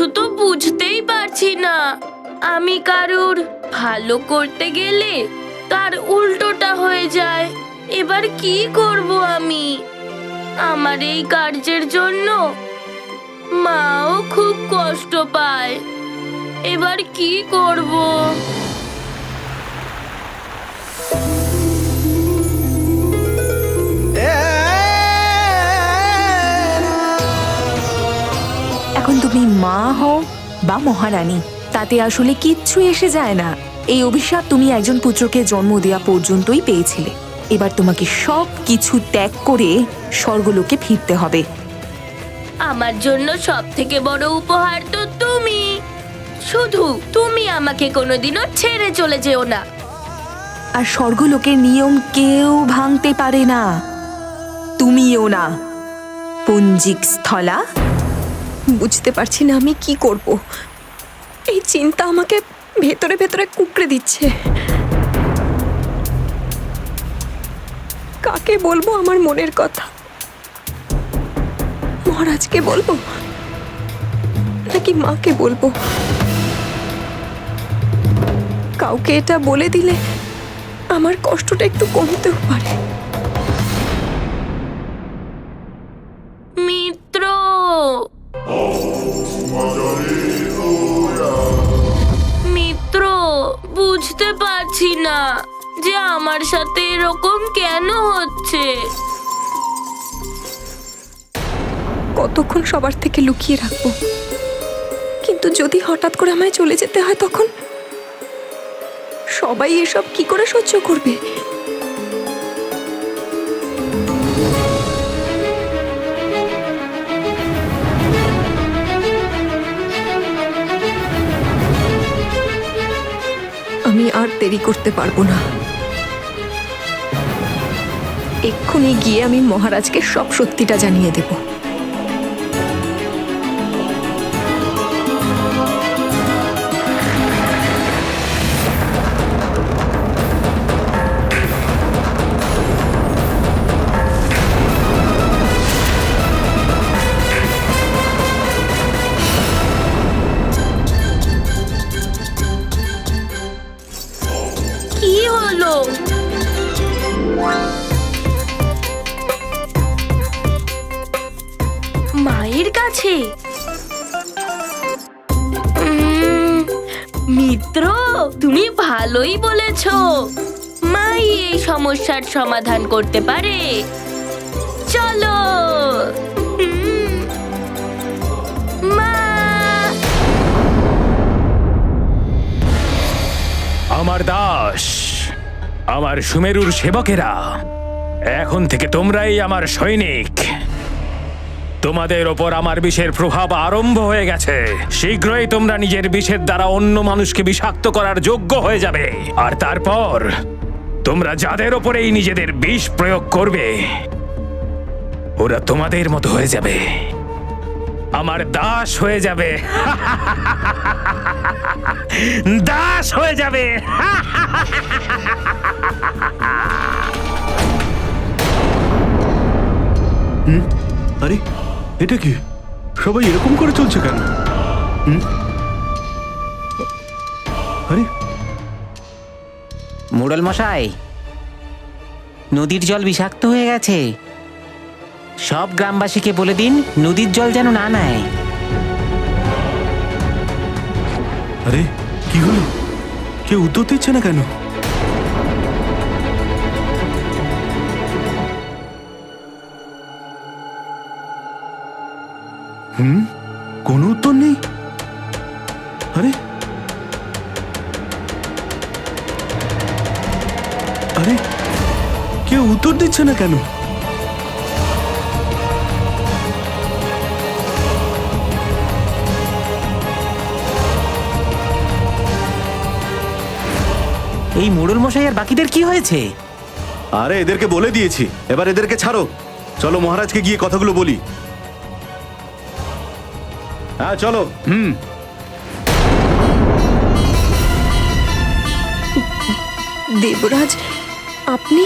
কিছু তো বুঝতেই পারছি না। আমি কারুর ভালো করতে গেলে তার উল্টোটা হয়ে যায়। এবার কি করব আমি? আমার এই কার্যের জন্য মাও খুব কষ্ট পায়। এবার কি করব? এখন তুমি মা হও বা মহারানী, তাতে আসলে কিচ্ছু এসে যায় না। এই অভিশাপ তুমি একজন পুত্রকে জন্ম দেওয়া পর্যন্তই পেয়েছিলে। এবার তোমাকে সব কিছু ত্যাগ করে স্বর্গলোকে ফিরতে হবে। আমার জন্য সব থেকে বড় উপহার তো তুমি। শুধু তুমি আমাকে কোনোদিনও ছেড়ে চলে যেও না। আর স্বর্গলোকের নিয়ম কেউ ভাঙতে পারে না, তুমিও না। পুঞ্জিক স্থলা। বুঝতে পারছি না আমি কি করব। এই চিন্তা আমাকে ভেতরে ভেতরে কুঁকড়ে দিচ্ছে। কাকে বলবো আমার মনের কথা? মহারাজকে বলবো নাকি মাকে বলবো? কাউকে এটা বলে দিলে আমার কষ্টটা একটু কমতেও পারে। মিত্র, মিত্র, বুঝতে পারছি না যে আমার সাথে এরকম কেন হচ্ছে। কতক্ষণ সবার থেকে লুকিয়ে রাখবো? কিন্তু যদি হঠাৎ করে আমায় চলে যেতে হয় তখন সবাই এসব কি করে সহ্য করবে? আমি আর দেরি করতে পারবো না। এক্ষুনি গিয়ে আমি মহারাজকে সব সত্যিটা জানিয়ে দেব। কি হলো? মায়ের কাছে? মিত্র, তুমি ভালোই বলেছ। মাই এই সমস্যার সমাধান করতে পারে। চলো। মা! আমার দাস, আমার সুমেরুর সেবকেরা, এখন থেকে তোমরাই আমার সৈনিক। তোমাদের ওপর আমার বিষের প্রভাব আরম্ভ হয়ে গেছে। শীঘ্রই তোমরা নিজের বিষের দ্বারা অন্য মানুষকে বিষাক্ত করার যোগ্য হয়ে যাবে। আর তারপর তোমরা যাদের ওপরেই নিজেদের বিষ প্রয়োগ করবে, ওরা তোমাদের মতো হয়ে যাবে, আমার দাস হয়ে যাবে। দাস হয়ে যাবে। আরে এটা কি? সবাই এরকম করে চলছে কেন? আরে মোড়ল মশাই, নদীর জল বিষাক্ত হয়ে গেছে। সব গ্রামবাসীকে বলে দিন নদীর জল যেন না নেয়। আরে কি হলো? কেউ উত্তর দিচ্ছে না কেন? কোনো উত্তর নেই। আরে আরে কেউ উত্তর দিচ্ছে না কেন? এই মোড়ল মশাই আর বাকিদের কি হয়েছে? আরে এদেরকে বলে দিয়েছি, এবার এদেরকে ছাড়ো। চলো মহারাজকে গিয়ে কথাগুলো বলি। হ্যাঁ চলো। দেবরাজ, আপনি?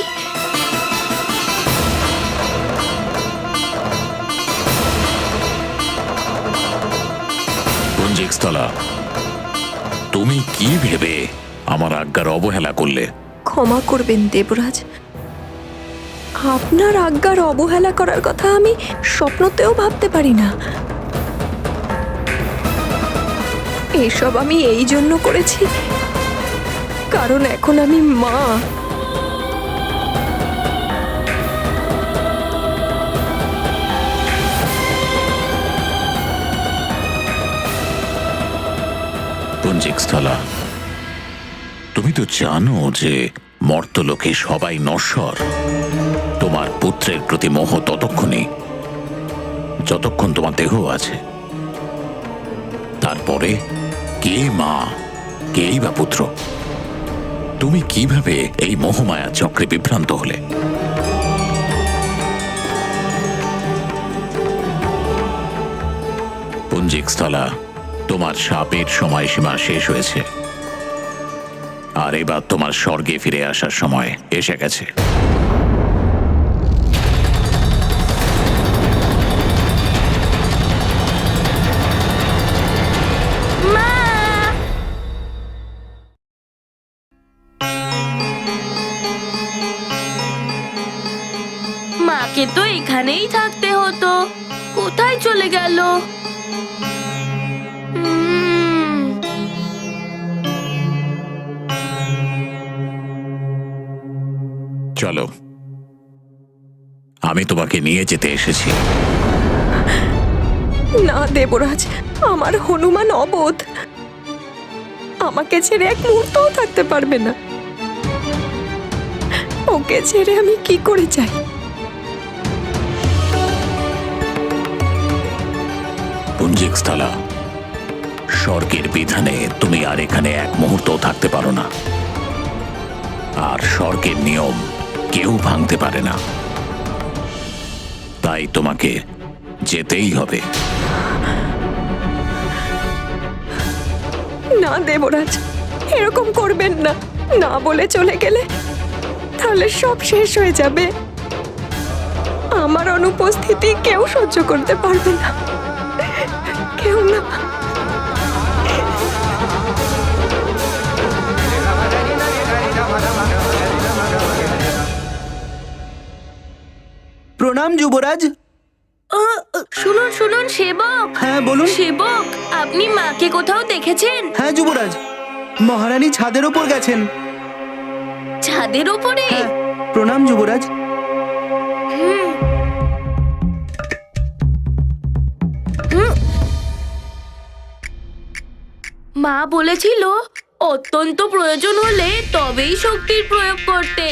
পুঞ্জিকস্থলা, তুমি কি ভেবে আমার আজ্ঞার অবহেলা করলে? ক্ষমা করবেন দেবরাজ, আপনার আজ্ঞার অবহেলা করার কথা আমি স্বপ্নতেও ভাবতে পারি না। এসব আমি এই জন্য করেছি কারণ এখন আমি মা। পুঞ্জিকস্থলা, তুমি তো জানো যে মর্তলোকে সবাই নশ্বর। তোমার পুত্রের প্রতি মোহ ততক্ষণই যতক্ষণ তোমার দেহ আছে। তারপরে কে মা, কেই বা পুত্র? তুমি কিভাবে এই মোহমায়া চক্রে বিভ্রান্ত হলে? পুঞ্জিকস্থলা, তোমার শাপের সময়সীমা শেষ হয়েছে, আর এবার তোমার স্বর্গে ফিরে আসার সময় এসে গেছে। মা! মাকে তো এখানেই থাকতে হতো, কোথায় চলে গেল? চলো, আমি তোমাকে নিয়ে যেতে এসেছি। না দেবরাজ, আমার হনুমান অবোধ, আমাকে ছেড়ে এক মুহূর্তও থাকতে পারবে না। ওকে ছেড়ে আমি কি করে যাই? পুঞ্জিকস্থলা, স্বর্গের বিধানে তুমি আর এখানে এক মুহূর্তও থাকতে পারো না, আর স্বর্গের নিয়ম কেউ ভাঙতে পারে না। তাই তোমাকে যেতেই হবে। না দেবরাজ, এরকম করবেন না। না বলে চলে গেলে তাহলে সব শেষ হয়ে যাবে। আমার অনুপস্থিতি কেউ সহ্য করতে পারবে না, কেউ না। প্রণাম যুবরাজ। শুনুন শুনুন সেবক। হ্যাঁ বলুন। সেবক, আপনি মাকে কোথাও দেখেছেন? হ্যাঁ যুবরাজ, মহারানী ছাদের ওপর গেছেন। ছাদের ওপরে? হ্যাঁ, প্রণাম যুবরাজ। মা বলেছিল অত্যন্ত প্রয়োজন হলে তবেই শক্তির প্রয়োগ করতে।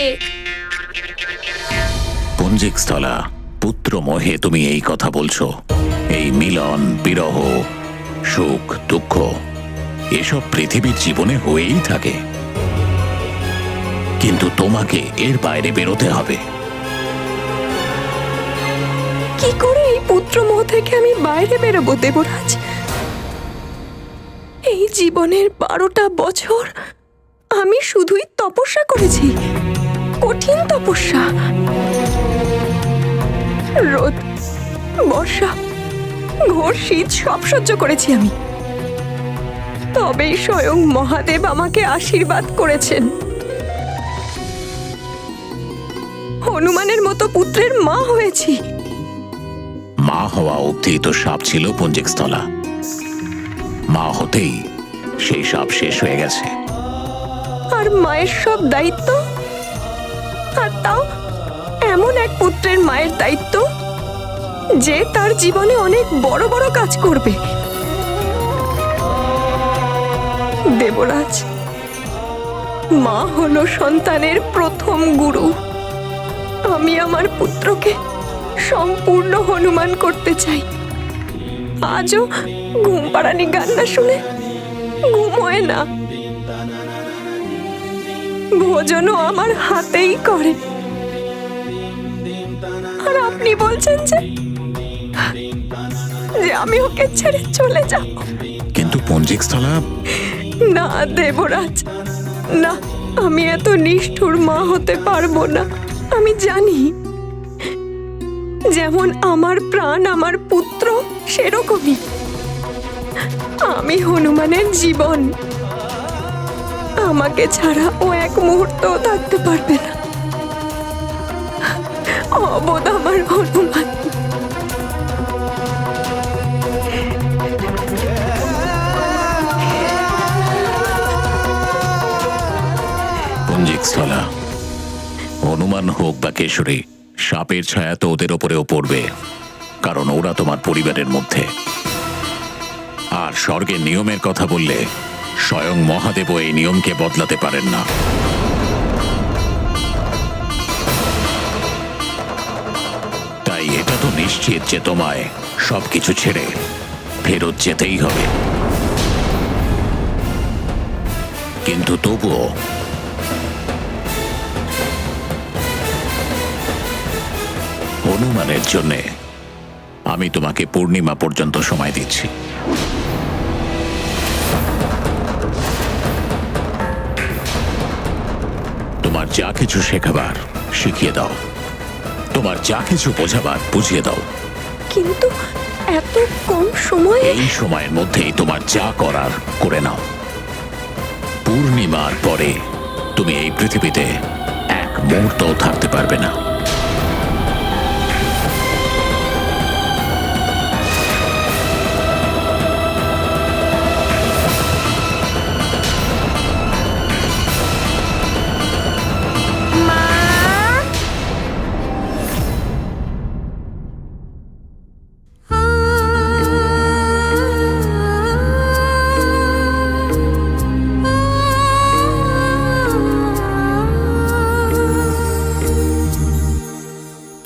পুঞ্জিকস্থলা, পুত্র মোহে তুমি এই কথা বলছো? এই মিলন, বিরহ, সুখ, দুঃখ এসব পৃথিবীর জীবনে হয়েই থাকে, কিন্তু তোমাকে এর বাইরে বেরোতে হবে। কি করে এই পুত্রমোহ থেকে আমি বাইরে বেরোবো দেবরাজ? এই জীবনের 12টা বছর আমি শুধুই তপস্যা করেছি, কঠিন তপস্যা। রোদ, বর্ষা, ঘোর শীত সব সহ্য করেছি আমি। তবেই স্বয়ং মহাদেব আমাকে আশীর্বাদ করেছেন। হনুমানের মতো পুত্রের মা হয়েছি। মা হওয়া অবধি তো সাপ ছিল পুঞ্জিকস্থলা, মা হতেই সেই সাপ শেষ হয়ে গেছে। আর মায়ের সব দায়িত্ব, আর তাও এমন এক পুত্রের মায়ের দায়িত্ব যে তার জীবনে অনেক বড় বড় কাজ করবে। দেবরাজ, মা হলো সন্তানের প্রথম গুরু। আমি আমার পুত্রকে সম্পূর্ণ হনুমান করতে চাই। আজও ঘুম পাড়ানি গান না শুনে ঘুম হয় না। ভোজনও আমার হাতেই করে। আর আপনি বলছেন যে আমি ওকে ছেড়ে চলে যাব? কিন্তু পুঞ্জিকস্থলা, না দেবরাজ, না, আমি এত নিষ্ঠুর মা হতে পারবো না। আমি জানি যেমন আমার প্রাণ আমার পুত্র সেরকমই আমি হনুমানের জীবন। আমাকে ছাড়া ও এক মুহূর্তও থাকতে পারবে না। অবোধ আমার হনুমান। পুঞ্জিকস্থলা, হনুমান হোক বা কেশরী, সাপের ছায়া তো ওদের ওপরেও পড়বে, কারণ ওরা তোমার পরিবারের মধ্যে। আর স্বর্গের নিয়মের কথা বললে স্বয়ং মহাদেবও এই নিয়মকে বদলাতে পারেন না। তাই এটা তো নিশ্চিত যে তোমায় সবকিছু ছেড়ে ফেরত যেতেই হবে। কিন্তু তবুও হনুমানের জন্যে আমি তোমাকে পূর্ণিমা পর্যন্ত সময় দিচ্ছি। তোমার যা কিছু শেখাবার শিখিয়ে দাও, তোমার যা কিছু বোঝাবার বুঝিয়ে দাও। কিন্তু এত কম সময়ে এই সময়ের মধ্যেই তোমার যা করার করে নাও। পূর্ণিমার পরে তুমি এই পৃথিবীতে এক মুহূর্তও থাকতে পারবে না।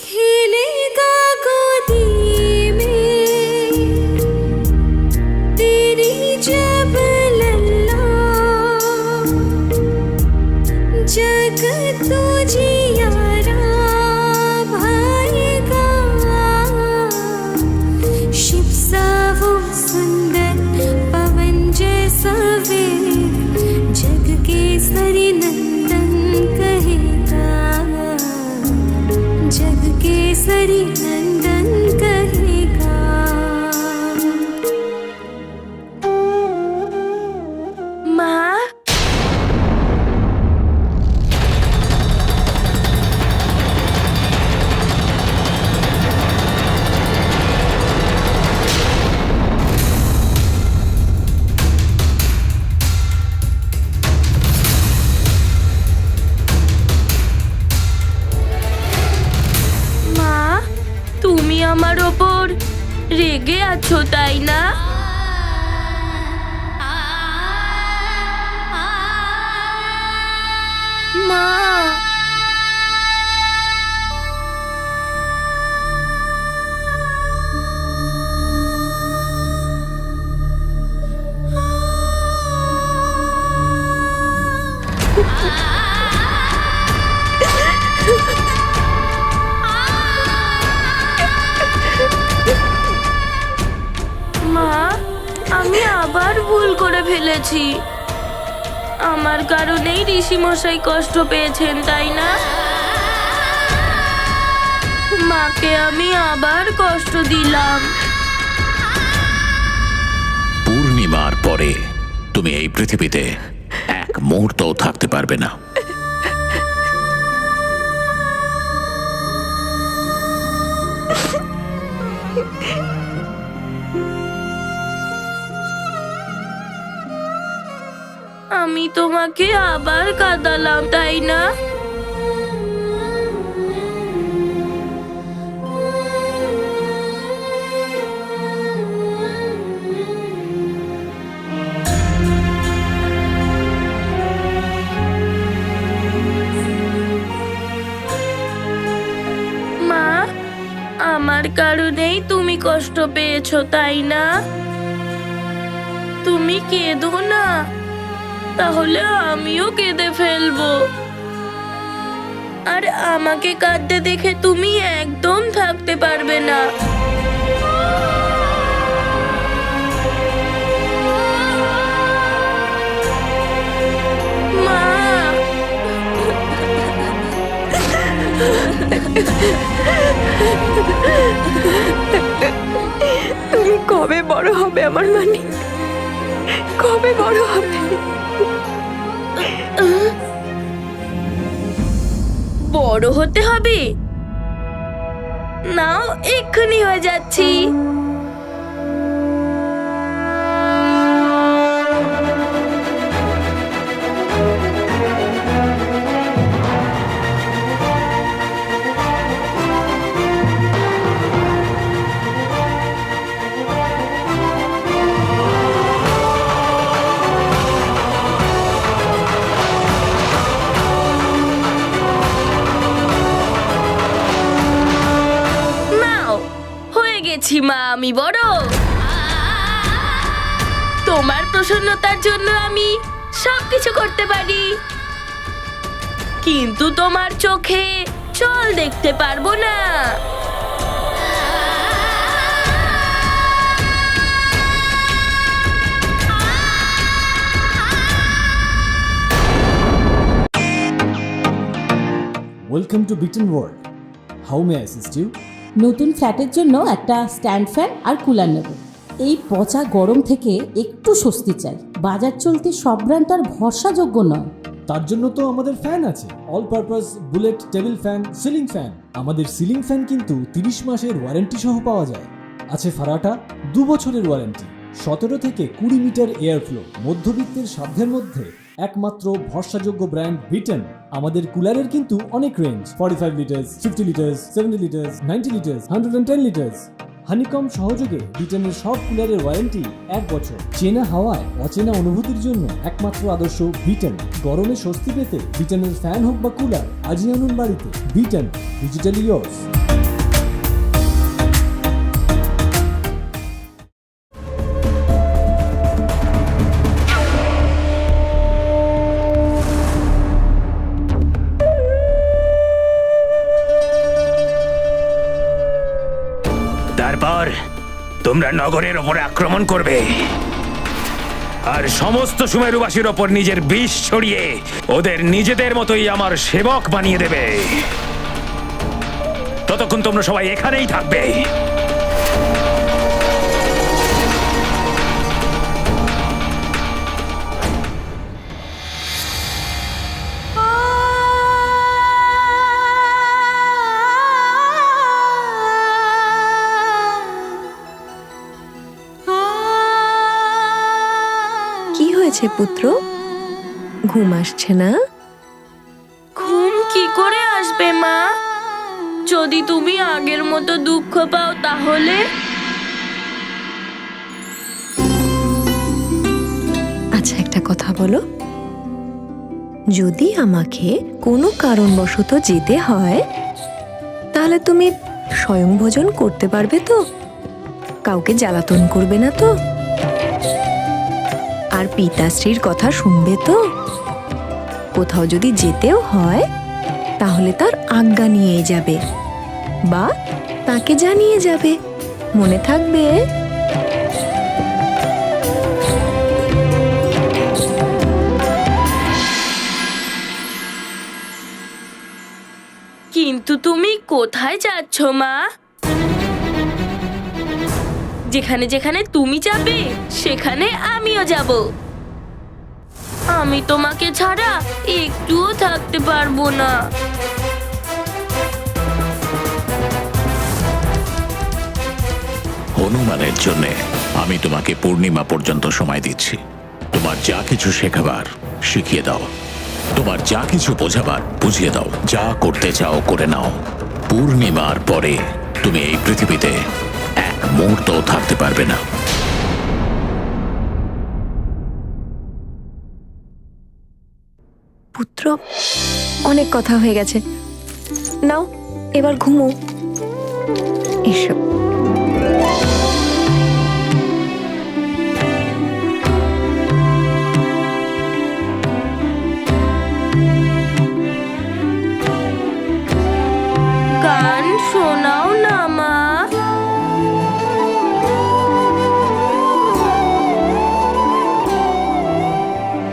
खेलेगा गोदी में तेरी जब लल्ला, जग तुझे यारा भाएगा। शिव सा वो सुंदर पवन जैसा वेग, जग के सरी नंदन कहेगा, जग केसरी नंदन कहेगा। মা, মা, তুমি আমার ওপর রেগে আছো তাই না? মা, মা, আমি আবার ভুল করে ফেলেছি। আমার কারণেই ঋষি মশাই কষ্ট পেয়েছেন তাই না? মাকে আমি আবার কষ্ট দিলাম। পূর্ণিমার পরে তুমি এই পৃথিবীতে এক মুহূর্তও থাকতে পারবে না। আমি তোমাকে আবার কাঁদালাম তাই না? মা, আমার কারণেই তুমি কষ্ট পেয়েছো তাই না? তুমি কেঁদো না, তাহলে আমিও কেঁদে ফেলবো। আর আমাকে কাঁদতে দেখে তুমি একদম থাকতে পারবে না। মা, তুমি কবে বড় হবে আমার মানিক? কবে বড় হবে? বড় হতে হবে? নাও, এক্ষুনি হয়ে যাচ্ছি। নাও, হয়ে গেছি মা আমি বড়। তোমার প্রসন্নতার জন্য আমি সবকিছু করতে পারি, কিন্তু তোমার চোখে জল দেখতে পারবো না। Welcome to Bitan world. How may I assist you? নতুন ফ্ল্যাটের জন্য একটা স্ট্যান্ড ফ্যান আর কুলার নেব। এই পচা গরম থেকে একটু স্বস্তি চাই। বাজার চলতে সব ব্র্যান্ড তো আর ভরসাযোগ্য নয়। তার জন্য তো আমাদের ফ্যান আছে, all purpose bullet table fan, ceiling fan. আমাদের সিলিং ফ্যান কিন্তু 30 মাসের ওয়ারেন্টি সহ পাওয়া যায়। আছে ফারাটা 2 বছরের ওয়ারেন্টি, 17 থেকে 20 মিটার এয়ার ফ্লো, মধ্যবিত্তের সাধ্যের মধ্যে একমাত্র ভরসাযোগ্য ব্র্যান্ড বিটন। আমাদের কুলারের কিন্তু অনেক range, 45 litres, 50 litres, 70 litres, 90 litres, 110 litres. Honeycomb সহযোগে বিটনের সব কুলারের ওয়ারেন্টি 1 বছর। চেনা হাওয়ায় অচেনা অনুভূতির জন্য একমাত্র আদর্শ বিটন। গরমে স্বস্তি পেতে বিটনের ফ্যান হোক বা কুলার, আজই আনুন বাড়িতে। Vuitton, digitally years. তারপর তোমরা নগরের ওপরে আক্রমণ করবে আর সমস্ত সুমেরুবাসীর ওপর নিজের বিষ ছড়িয়ে ওদের নিজেদের মতোই আমার সেবক বানিয়ে দেবে। ততক্ষণ তোমরা সবাই এখানেই থাকবে। কি হয়েছে পুত্র? ঘুম আসছে না? ঘুম কি করে আসবে মা? যদি তুমি আগের মতো দুঃখ পাও তাহলে? আচ্ছা, একটা কথা বলো, যদি আমাকে কোনো কারণবশত যেতে হয় তাহলে তুমি স্বয়ং ভোজন করতে পারবে তো? কাউকে জ্বালাতন করবে না তো? আর পিতাশ্রীর কথা শুনবে তো? কোথাও যদি যেতেও হয় তাহলে তার আজ্ঞা নিয়ে যাবে বা তাকে জানিয়ে যাবে, মনে থাকবে? কিন্তু তুমি কোথায় যাচ্ছ মা? যেখানে যেখানে তুমি যাবে সেখানে আমিও যাব। আমি তোমাকে ছাড়া একটুও থাকতে পারবো না। হনুমানের জন্য আমি তোমাকে পূর্ণিমা পর্যন্ত সময় দিচ্ছি। তোমার যা কিছু শেখাবার শিখিয়ে দাও, তোমার যা কিছু বোঝাবার বুঝিয়ে দাও, যা করতে চাও করে নাও। পূর্ণিমার পরে তুমি এই পৃথিবীতে এক মুহূর্ত থাকতে পারবে না। পুত্র, অনেক কথা হয়ে গেছে, নাও এবার ঘুমো। এসো। গান শোনাও না মা।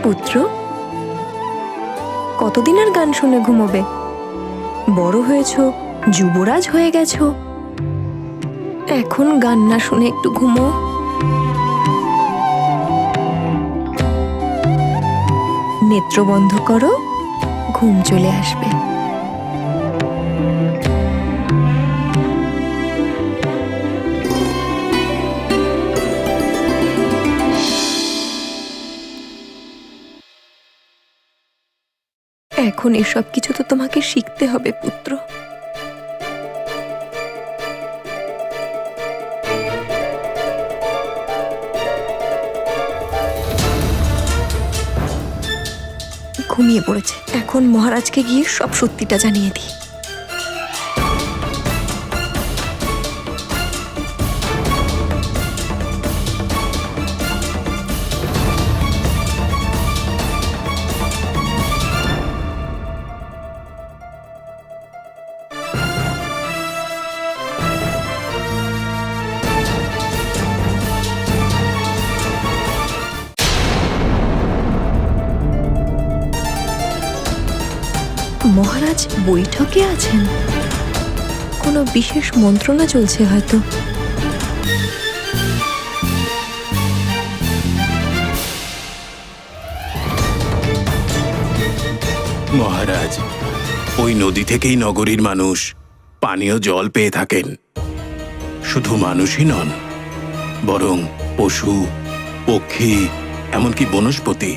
পুত্র, কতদিন আর গান শুনে ঘুমোবে? বড় হয়েছো, যুবরাজ হয়ে গেছো, এখন গান না শুনে একটু ঘুমো। নেত্র বন্ধ করো, ঘুম চলে আসবে। এখন এসব কিছু তো তোমাকে শিখতে হবে পুত্র। ঘুমিয়ে পড়েছে, এখন মহারাজকে গিয়ে সব সত্যিটা জানিয়ে দিই। মহারাজ বৈঠকে আছেন, কোনো বিশেষ মন্ত্রণা চলছে হয়তো। মহারাজ, ওই নদী থেকেই নগরীর মানুষ পানীয় জল পেয়ে থাকেন। শুধু মানুষই নন, বরং পশু, পক্ষী, এমনকি বনস্পতি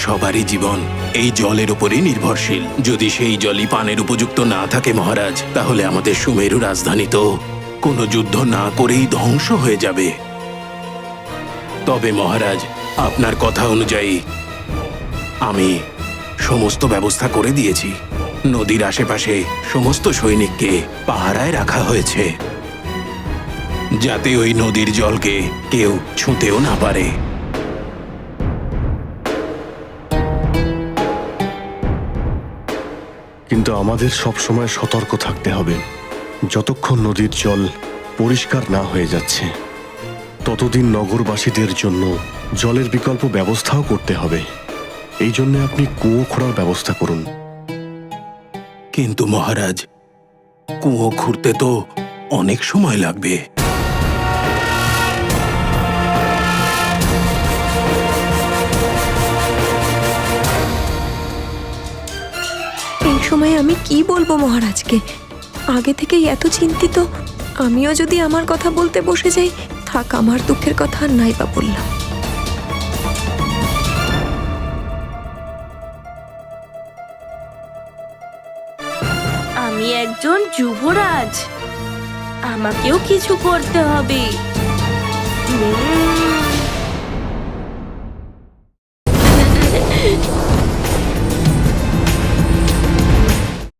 সবারই জীবন এই জলের উপরেই নির্ভরশীল। যদি সেই জলই পানের উপযুক্ত না থাকে মহারাজ, তাহলে আমাদের সুমেরু রাজধানী তো কোনো যুদ্ধ না করেই ধ্বংস হয়ে যাবে। তবে মহারাজ, আপনার কথা অনুযায়ী আমি সমস্ত ব্যবস্থা করে দিয়েছি। নদীর আশেপাশে সমস্ত সৈনিককে পাহারায় রাখা হয়েছে, যাতে ওই নদীর জলকে কেউ ছুঁতেও না পারে। কিন্তু আমাদের সব সময় সতর্ক থাকতে হবে। যতক্ষণ নদীর জল পরিষ্কার না হয়ে যাচ্ছে, ততদিন নগরবাসীদের জন্য জলের বিকল্প ব্যবস্থাও করতে হবে। এই জন্য আপনি কুয়ো খোঁড়ার ব্যবস্থা করুন। কিন্তু মহারাজ, কুয়ো খুঁড়তে তো অনেক সময় লাগবে। এই সময় আমি কি বলবো মহারাজকে? আগে থেকেই এত চিন্তিত, আমিও যদি আমার কথা বলতে বসে যাই, থাক, আমার দুঃখের কথা আর নাই বা বললাম। আমি একজন যুবরাজ, আমাকেও কিছু করতে হবে।